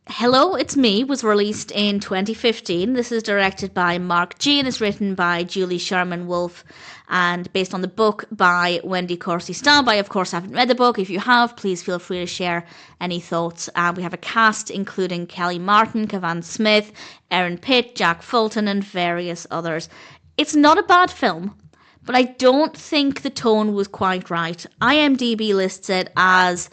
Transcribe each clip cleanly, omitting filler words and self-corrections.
Hello, It's Me was released in 2015. This is directed by Mark G and is written by Julie Sherman Wolfe and based on the book by Wendy Corsi Staub. I, of course, haven't read the book. If you have, please feel free to share any thoughts. We have a cast including Kellie Martin, Kavan Smith, Erin Pitt, Jack Fulton, and various others. It's not a bad film, but I don't think the tone was quite right. IMDb lists it as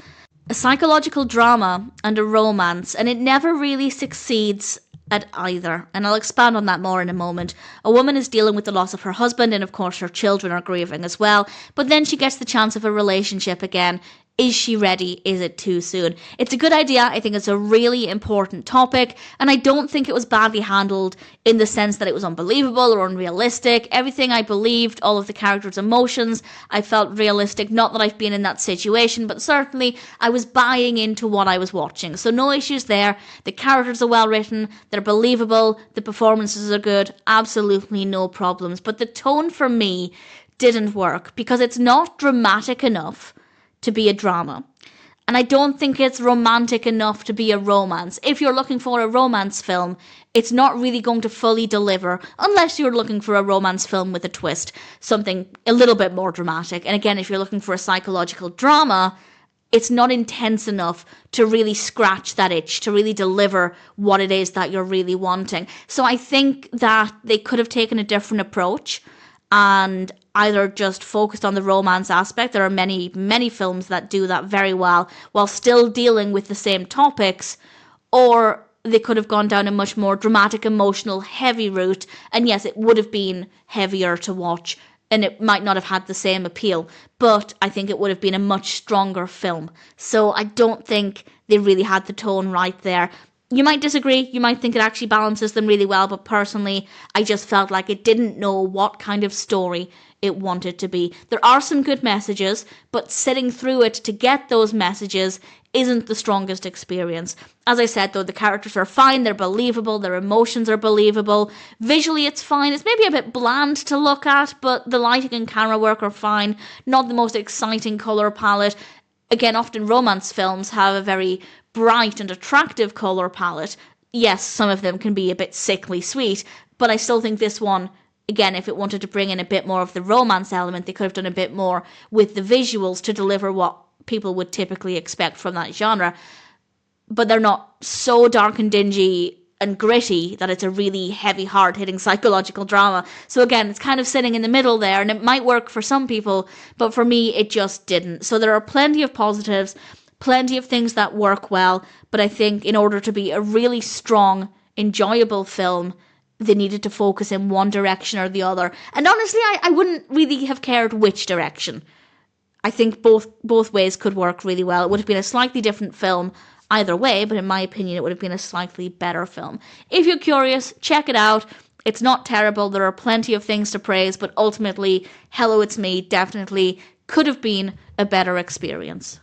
a psychological drama and a romance, and it never really succeeds at either. And I'll expand on that more in a moment. A woman is dealing with the loss of her husband, and of course her children are grieving as well, but then she gets the chance of a relationship again. Is she ready? Is it too soon? It's a good idea. I think it's a really important topic, and I don't think it was badly handled in the sense that it was unbelievable or unrealistic. Everything I believed, all of the characters' emotions, I felt realistic. Not that I've been in that situation, but certainly I was buying into what I was watching. So no issues there. The characters are well written, they're believable, the performances are good, absolutely no problems. But the tone for me didn't work because it's not dramatic enough to be a drama. And I don't think it's romantic enough to be a romance. If you're looking for a romance film, it's not really going to fully deliver unless you're looking for a romance film with a twist, something a little bit more dramatic. And again, if you're looking for a psychological drama, it's not intense enough to really scratch that itch, to really deliver what it is that you're really wanting. So I think that they could have taken a different approach and either just focused on the romance aspect. There are many, many films that do that very well while still dealing with the same topics, or they could have gone down a much more dramatic, emotional, heavy route. And yes, it would have been heavier to watch and it might not have had the same appeal, but I think it would have been a much stronger film. So I don't think they really had the tone right there. You might disagree, you might think it actually balances them really well, but personally, I just felt like it didn't know what kind of story it wanted to be. There are some good messages, but sitting through it to get those messages isn't the strongest experience. As I said, though, the characters are fine, they're believable, their emotions are believable. Visually, it's fine. It's maybe a bit bland to look at, but the lighting and camera work are fine. Not the most exciting colour palette. Again, often romance films have a very bright and attractive colour palette. Yes, some of them can be a bit sickly sweet, but I still think this one, again, if it wanted to bring in a bit more of the romance element, they could have done a bit more with the visuals to deliver what people would typically expect from that genre. But they're not so dark and dingy and gritty that it's a really heavy, hard-hitting psychological drama. So again, it's kind of sitting in the middle there, and it might work for some people, but for me, it just didn't. So there are plenty of positives, plenty of things that work well, but I think in order to be a really strong, enjoyable film, they needed to focus in one direction or the other. And honestly, I wouldn't really have cared which direction. I think both ways could work really well. It would have been a slightly different film either way, but in my opinion, it would have been a slightly better film. If you're curious, check it out. It's not terrible. There are plenty of things to praise, but ultimately, Hello, It's Me definitely could have been a better experience.